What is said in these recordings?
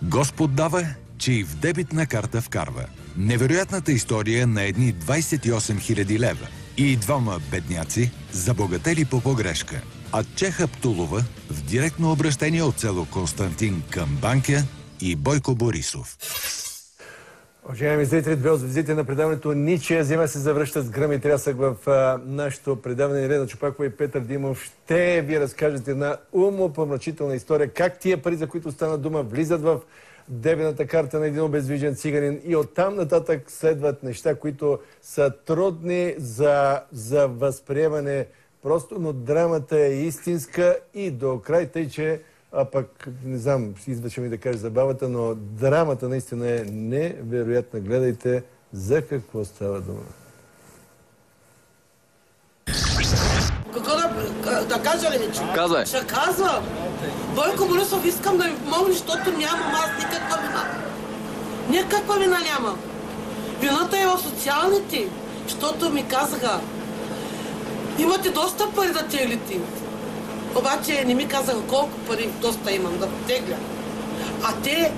Господ дава, че и в дебитна карта вкарва. Невероятната история на едни 28 000 лева и двама бедняци забогатели по погрешка. А Чеха Птулова в директно обращение от село Константин към Банкя и Бойко Борисов. Уважаеми зрители, две от звездите на предаването Ничия зима се завръщат с гръм и трясък в нашето предаване. Ирена Чупакова и Петър Димов ще ви разкажат една умопомрачителна история. Как тия пари, за които стана дума, влизат в дебитната карта на един обездвижен циганин и оттам нататък следват неща, които са трудни за възприемане. Просто, но драмата е истинска и до край, тъй че пък, не знам, идваше ми да кажа забавата, но драмата наистина е невероятна. Гледайте за какво става дума. Какво да кажа ли, че? Казвай. Ще казвам. Бойко Борисов, искам да ми помогне, защото нямам аз никаква вина. Никаква вина нямам. Вината е в социалните, защото ми казаха, имате доста пари да теглите. Обаче не ми казаха колко пари доста имам да тегля. А те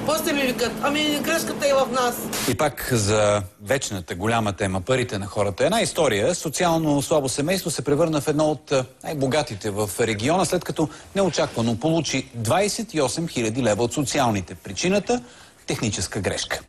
после ми викат, ами грешката е в нас. И пак за вечната голяма тема, парите на хората. Една история. Социално слабо семейство се превърна в едно от най-богатите в региона, след като неочаквано получи 28 000 лева от социалните. Причината – техническа грешка.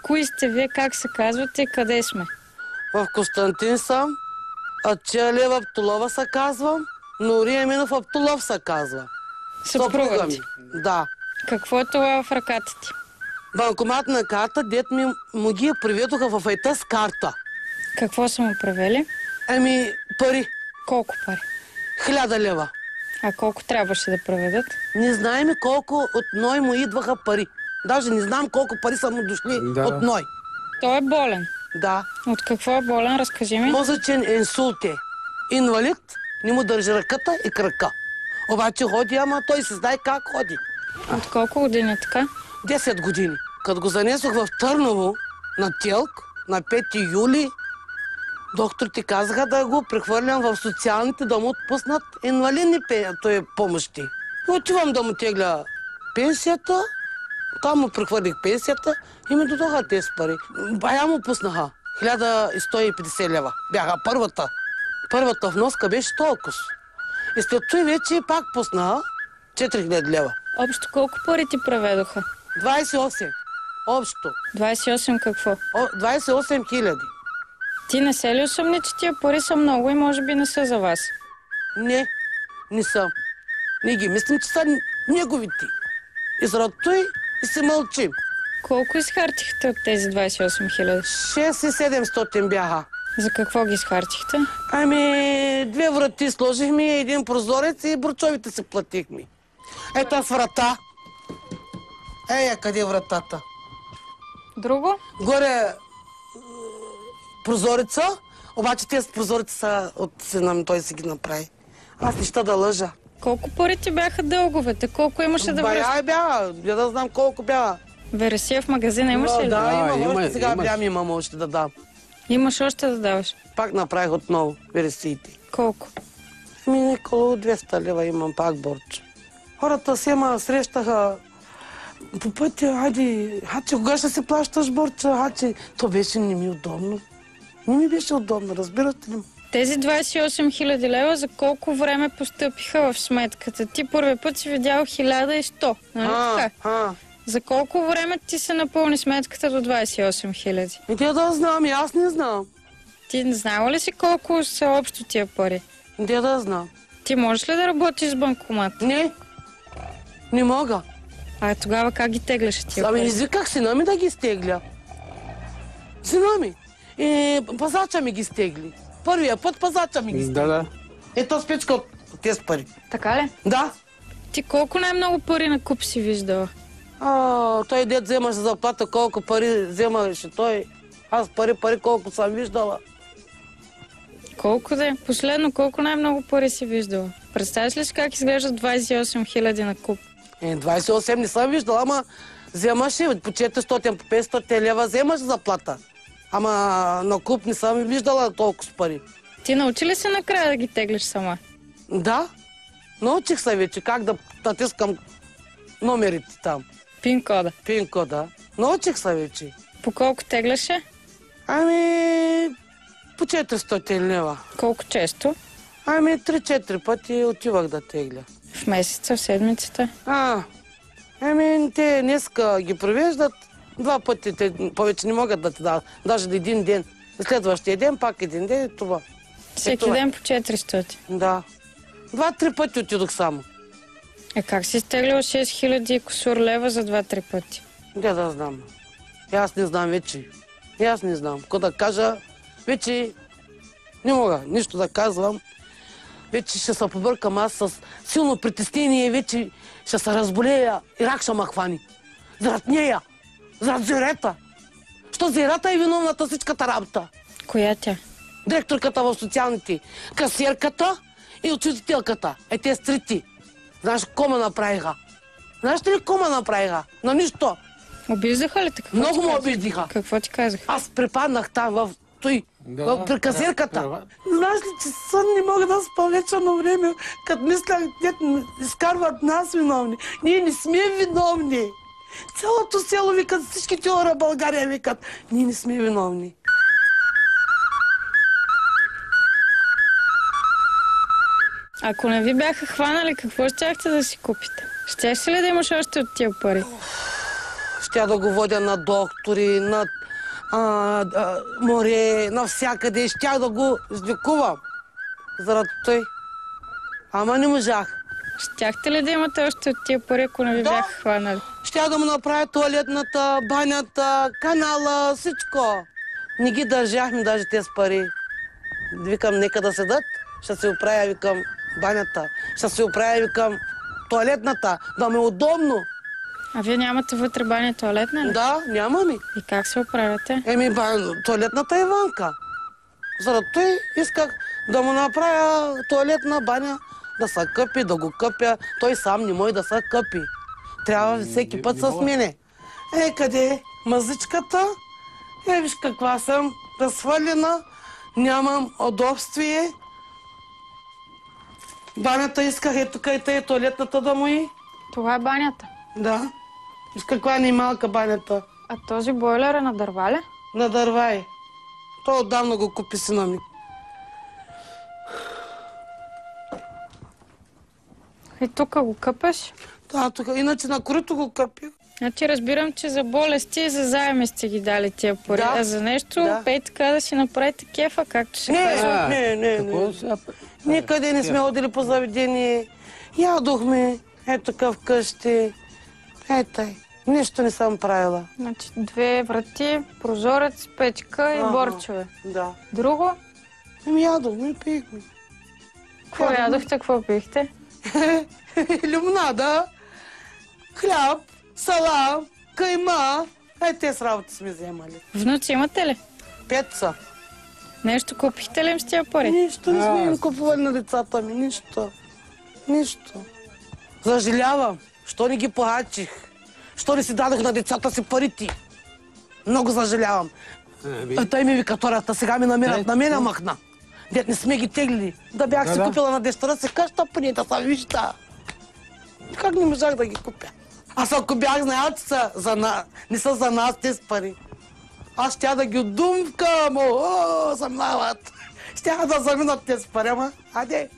Кои сте вие, как се казвате, къде сме? В Константин съм, Ачелия Аптулова се казвам, Нория Минов Аптулов се казва. Съпруга ти? Да. Какво е това в ръката ти? Банкоматна карта, дет му ги приведоха в айта с карта. Какво са му правили? Ами, пари. Колко пари? 1000 лева. А колко трябваше да преведат? Не знаем колко от Ной му идваха пари. Даже не знам колко пари са му дошли от Ной. Той е болен. Да. От какво е болен? Разкажи ми. Мозъчен инсулт е. Инвалид, не му държи ръката и крака. Обаче ходи, ама той се знае как ходи. От колко години така? 10 години. Като го занесох в Търново на ТЕЛК на 5 юли, докторите казаха да го прехвърлям в социалните, да му отпуснат инвалидни помощи. Отивам да му тегля пенсията, там му прехвърлих пенсията и ми додоха тези пари. Бая му пуснаха 1150 лева. Бяха първата. Първата вноска беше толкова. И след това вече пак пуснаха 4000 лева. Общо колко пари ти преведоха? 28. Общо. 28 какво? 28 хиляди. Ти не се ли усъмни, че тия пари са много и може би не са за вас? Не, не съм. Не ги мислим, че са неговите. И заради той и се мълчим. Колко изхарчихте от тези 28 хиляди? 6700 бяха. За какво ги изхарчихте? Ами, 2 врати сложихме, 1 прозорец и бурчовите се платихме. Ето с врата. Къде е вратата? Друго? Горе прозореца, обаче тези прозореца са от сина ми, той си ги направи. Аз неща да лъжа. Колко пари ти бяха дълговете? Колко имаше да връщаш? Бая бяха, я да знам колко бяха. Вересия в магазина имаш ли? Да, имам още, сега имам още да дам. Имаш още да даваш? Пак направих отново вересиите. Колко? Около 200 лева имам пак борчо. Хората се срещаха по пътя, хаче, кога ще си плащаш борча, хаче. То беше не ми удобно. Не ми беше удобно, разбирате ли? Тези 28 хиляди лева за колко време постъпиха в сметката? Ти първи път си видял 1100, нали така? За колко време ти се напълни сметката до 28 хиляди? Те да знам, и аз не знам. Ти не знала ли си колко са общо тия пари? Те да знам. Ти можеш ли да работиш с банкомат? Не мога. А тогава как ги тегляш тия пари? Ами извиках сина ми да ги стегля. Сина ми. Пазача ми ги стегли. Първия път пазача ми ги стегли. Да. Ето спечка от тези пари. Така ли? Да. Ти колко най-много пари на куп си виждала? Той дед вземаше заплата, колко пари вземаше той. Аз пари колко съм виждала. Колко де? Последно, колко най-много пари си виждала? Представяш ли си как изглеждат 28 хиляди на куп? 28 не съм виждала, ама вземаше по 400, по 500 лева вземаше заплата. Ама на куп не съм виждала толкова пари. Ти научи ли се накрая да ги теглиш сама? Да, научих се вече как да натискам номерите там. Пин-кода. Пин-кода. Научих се вече. По колко тегляше? Ами, по 400 лева. Колко често? Ами, 3-4 пъти отивах да тегля. В месеца, в седмицата? Ами, те днеска ги провеждат. 2 пъти, те повече не могат да ти дадат. Даже един ден. Следващия ден, пак един ден и това. Всеки ден по 400? Да. 2-3 пъти отидох само. Как си стеглил 6000 кусур лева за 2-3 пъти? Де да знам. Аз не знам вече. Аз не знам. Какво да кажа, вече не мога нищо да казвам. Вече ще се побъркам аз с силно притеснение, вече ще се разболея и рак ще ме хвани. Зарад нея, зарад зирета. Що зирета е виновната всичката работа? Коя тя? Директорката в социалните, касиерката и учителката. Те трите. Знаеш кома направиха? Знаеш ли кома направиха? На нищо. Обиждаха ли те? Много ме обиждиха. Какво ти казаха? Аз припаднах там в той, при касирката. Знаеш ли, че сън не мога да спа вечерно време, като мисля, дето изкарват нас виновни. Ние не сме виновни. Цялото село викат, всичките хора в България викат, ние не сме виновни. Ако не ви бяха хванали, какво щяхте да си купите? Щеш ли да имаш още от тия пари? Щя да го водя на доктори, на море, навсякъде. Щях да го излекувам. Заради той. Ама не можах. Щяхте ли да имате още от тия пари, ако не ви бяха хванали? Щях да му направя туалетната, банята, канала, всичко. Не ги държахме даже тези пари. Викам, нека да седат. Ще се оправя, викам, банята. Ще се оправя, викам, туалетната. Да ме е удобно. А вие нямате вътре баня и туалетна ли? Да, нямаме. И как се оправяте? Туалетната е вънка. Заради той исках да му направя туалетна баня, да се къпи, да го къпя. Той сам не може да се къпи. Трябва всеки път с мене. Къде е мазичката? Виж каква съм, разхвърлена, нямам удобствие. Банята исках, тук и туалетната да му и. Това е банята? Да. Виж каква е малка банята. А този бойлер е на дърва ли? На дърва е. Той отдавна го купи сина ми. И тук го къпеш? Да, тук. Иначе на корито го къпих. Значи разбирам, че за болести и за заеми сте ги дали тия пари. Да. А за нещо, пей така да си направите кефа, както се казва. Не. Никъде не сме ходили по заведение. Ядохме. Ето така вкъщи. Ето. Нищо не съм правила. Значи 2 врати, прозорец, печка и борчове. Да. Друго? Ядохме, пихме. Какво ядохте, какво пихте? Лимонада, хляб, салам, кайма. Те с работа сме вземали. Внуци имате ли? 5 са. Нещо купихте ли им с тия пари? Нищо не сме им купували на децата ми. Нищо. Съжалявам. Що не ги похачих? Що не си дадох на децата си парите? Много съжалявам. Той ми вика втората, сега ми намерят на мене махна. Дет не сме ги теглили. Да бях си купила на дъщеря си къща, поне да са вижда. Как не можах да ги купя? Аз ако бях знаел, че не са за нас тези пари. Аз щя да ги отдумкам. Съмнават. Щяха да заминат тези пари, ама аде.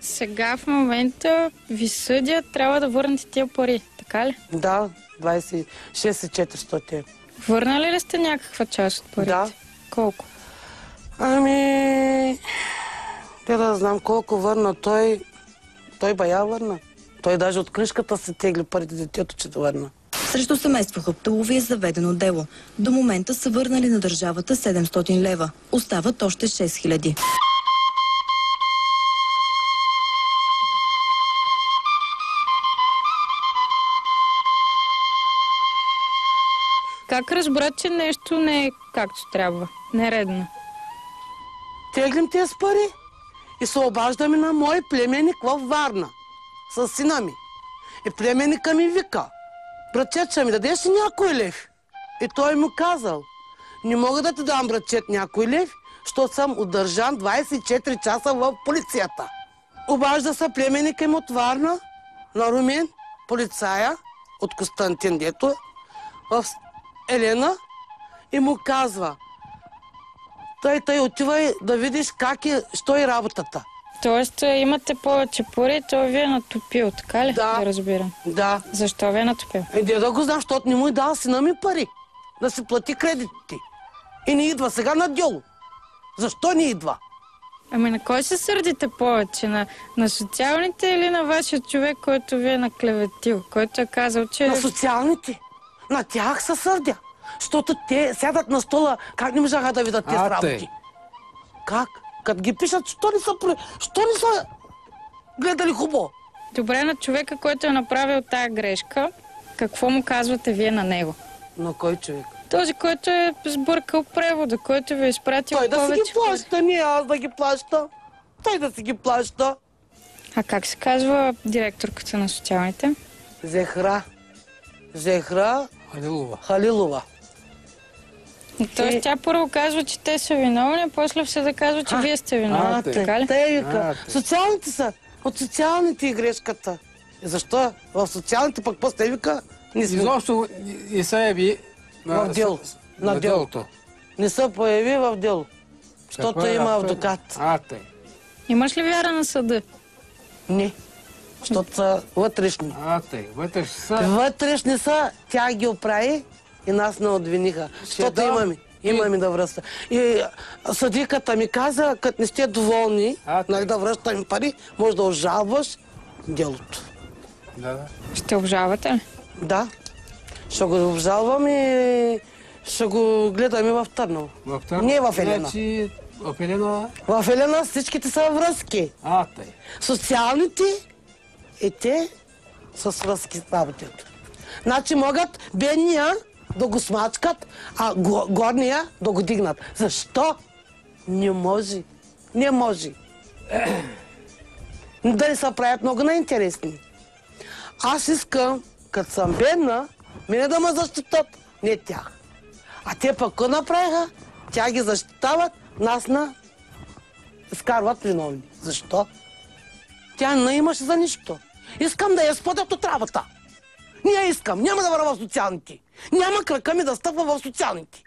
Сега в момента ви съдят, трябва да върнете тия пари, така ли? Да, 26,400. Върнали ли сте някаква част от парите? Да. Колко? Ами... Те да знам колко върна той. Той бая върна. Той даже от книжката се тегли парите детето, че да върна. Срещу семейство Хаптулови е заведено дело. До момента са върнали на държавата 700 лева. Остават още 6000. Как разбра, че нещо не е както трябва? Нередно. Теглим тези пари и се обаждаме на мой племенник в Варна с сина ми. И племенника ми вика: братчетча ми, дадеш ли някой лев? И той му казал: Не мога да ти дам ръчет някой лев, защото съм удържан 24 часа в полицията. Обажда се племенника им от Варна, на Румен, полицая от Константин дето, в Елена и му казва: той отивай да видиш що е работата. Тоест имате повече пари, той ви е натопил, така ли? Да. Да разбирам. Да. Защо ви е натопил? Да го знам, защото не му е дал сина ми пари да си плати кредитите. И не идва сега на дело. Защо не идва? Ами на кой се сърдите повече? На социалните или на вашия човек, който ви е наклеветил? Който е казал, че... На социалните. На тях се сърдя. Защото те сядат на стола, как не можаха да видят тези работи? Как? Като ги пишат, що не са гледали хубаво? Добре, на човека, който е направил тая грешка, какво му казвате вие на него? На кой човек? Този, който е сбъркал превода, който ви е изпратил повече. Той да си ги плаща, пари. не аз да ги плаща. Той да си ги плаща. А как се казва директорката на социалните? Зехра Халилова. Тоест тя първо казва, че те са виновни, а после в съда казва, че вие сте виновни. Така ли? Те вика. Социалните са. От социалните и грешката. И защо? В социалните пък после вика не сме. Изобщо не се яви В дело. На делото. Не се появи в дело. Защото има адвокат. Имаш ли вяра на съда? Не. Защото са вътрешни. Вътрешни са, тя ги оправи и нас не отвиниха. Защото имаме да връща. И съдиката ми каза, като не сте доволни, да връщаме пари, може да обжалваш делото. Ще обжалвате ли? Да. Ще го обжалвам и ще го гледаме в Търново. Не в Елена. В Елена всичките са връзки. Социалните и те са с връзки с работата. Значи могат бедния да го смачкат, а горния да го дигнат. Защо? Не може. Не може. Да не се правят много неинтересни. Аз искам, като съм бедна, мене да ме защитат, не тях. А те пък какво направиха? Тя ги защитават, нас изкарват виновни. Защо? Тя не имаше за нищо. Искам да я сподят от работа. Не я искам. Няма да върва в социалните. Няма крака ми да стъпва в социалните.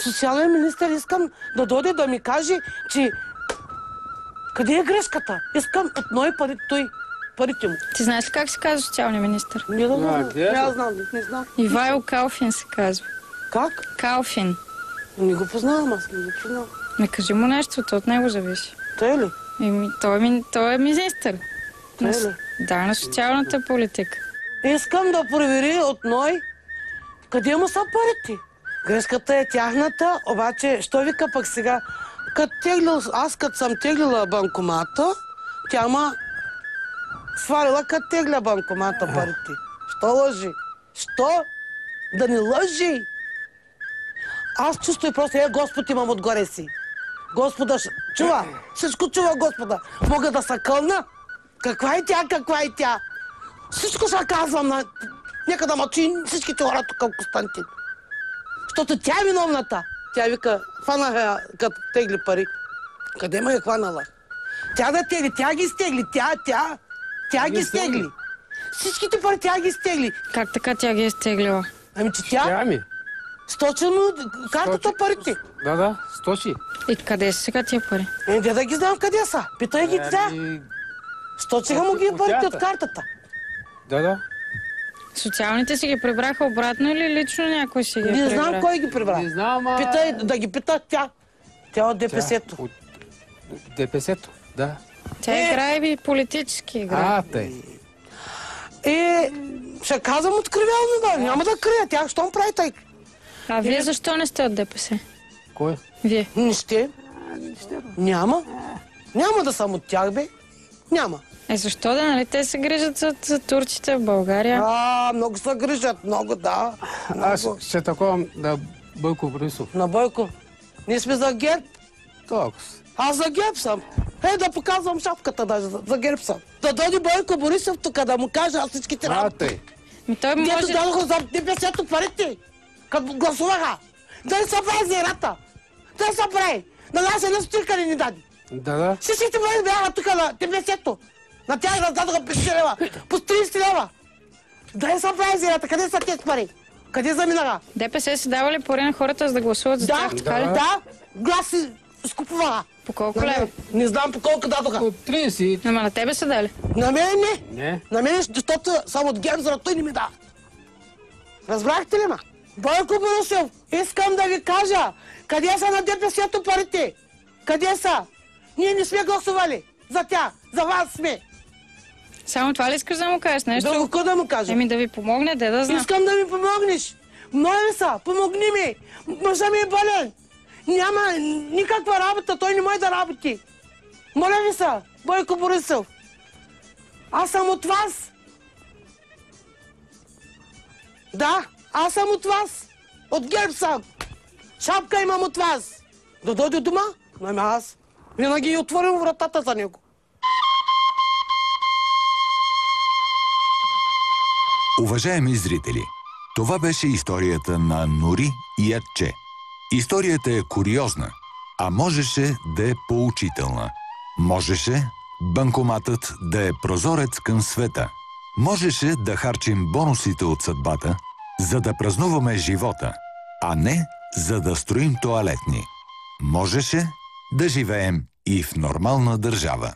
Социален министър искам да дойде да ми каже, че къде е грешката? Искам от ной парите му. Ти знаеш ли как се казва социалния министър? Не знам. Ивайло Калфин се казва. Как? Калфин. Не го познавам, аз не го познавам. Не кажи му нещо, от него зависи. Той ли? Той е министър. Той ли? Да, на социалната политика. Искам да провери от ной къде му са парите. Грешката е тяхната, обаче, що вика пък сега? Аз като съм теглила банкомата, тя ма свалила като тегля банкомата парите. Що лъжи? Що? Да не лъжи! Аз чувство и просто, Господ имам отгоре си. Господа чува, всичко чува Господа. Мога да се кълна. Каква е тя? Всичко ще казвам нека да мъчи всичките хора тук в Константин. Защото тя е виновната. Тя вика, хванаха като тегли пари. Къде ме е хванала? Тя да тегли, тя ги стегли, тя ги стегли. Всичките пари тя ги стегли. Как така тя ги е стеглила? Ами че тя... Сточи му картата парите. Да, сточи. И къде са сега тия пари? Да ги знам къде са. Питай ги тя. Сточиха му ги парите от картата. Да. Социалните си ги прибраха обратно или лично някой си ги прибра? Не знам кой ги прибра. Не знам, Питай, да ги питат тя. Тя от ДПС-то. От ДПС-то, да. Тя играе и политически игра. Ще казвам откривално, няма да крия. Тя щом прави тъй. А вие защо не сте от ДПС? Кой? Вие. Не ще. Няма. Няма да съм от тях, бе. Няма. Защо да, нали? Те се грижат за турците в България. Много се грижат, много, да. Аз ще таковам на Бойко Борисов. На Бойко? Ние сме за ГЕРБ. Толкова. Аз за ГЕРБ съм. Да показвам шапката даже, за ГЕРБ съм. Да дойде Бойко Борисов тук да му каже аз всичките работи. Той Дето може... дадоха за ДПС-то парите, като гласуваха. Дали са прави зерата? Дали са прави? На нас една стойка ли ни даде? Да. Всичките пари бяха тук на ДПС-то. На тях раздадоха 50 лева, по 30 лева. Дали са прави зерата? Къде са тези пари? Къде заминаха? ДПС са давали пари на хората, за да гласуват за тях, така ли? Да, гласи скупуваха. По колко лева? Не знам по колко дадоха. От 30. Ама на тебе са дали. На мен не. Не. На мен, защото само от ГЕРБ, заради той не ми дава. Разбрахте ли ма? Бойко Борисов, искам да ви кажа, къде са на ДПС-то парите? Къде са? Ние не сме гласували за тях, за вас сме. Само това ли искаш да му кажеш нещо? Какво да му кажа? Еми да ви помогне, да знам. Искам да ми помогнеш. Моля са, помогни ми. Мъжа ми е болен. Няма никаква работа, той не може да работи. Моля ви са, Бойко Борисов. Аз съм от вас. Да, аз съм от вас. От ГЕРБ съм. Шапка имам от вас. Да дойде дома? Ами аз винаги отворим вратата за него. Уважаеми зрители, това беше историята на Нури и Атче. Историята е куриозна, а можеше да е поучителна. Можеше банкоматът да е прозорец към света. Можеше да харчим бонусите от съдбата, за да празнуваме живота, а не за да строим тоалетни. Можеше да живеем и в нормална държава.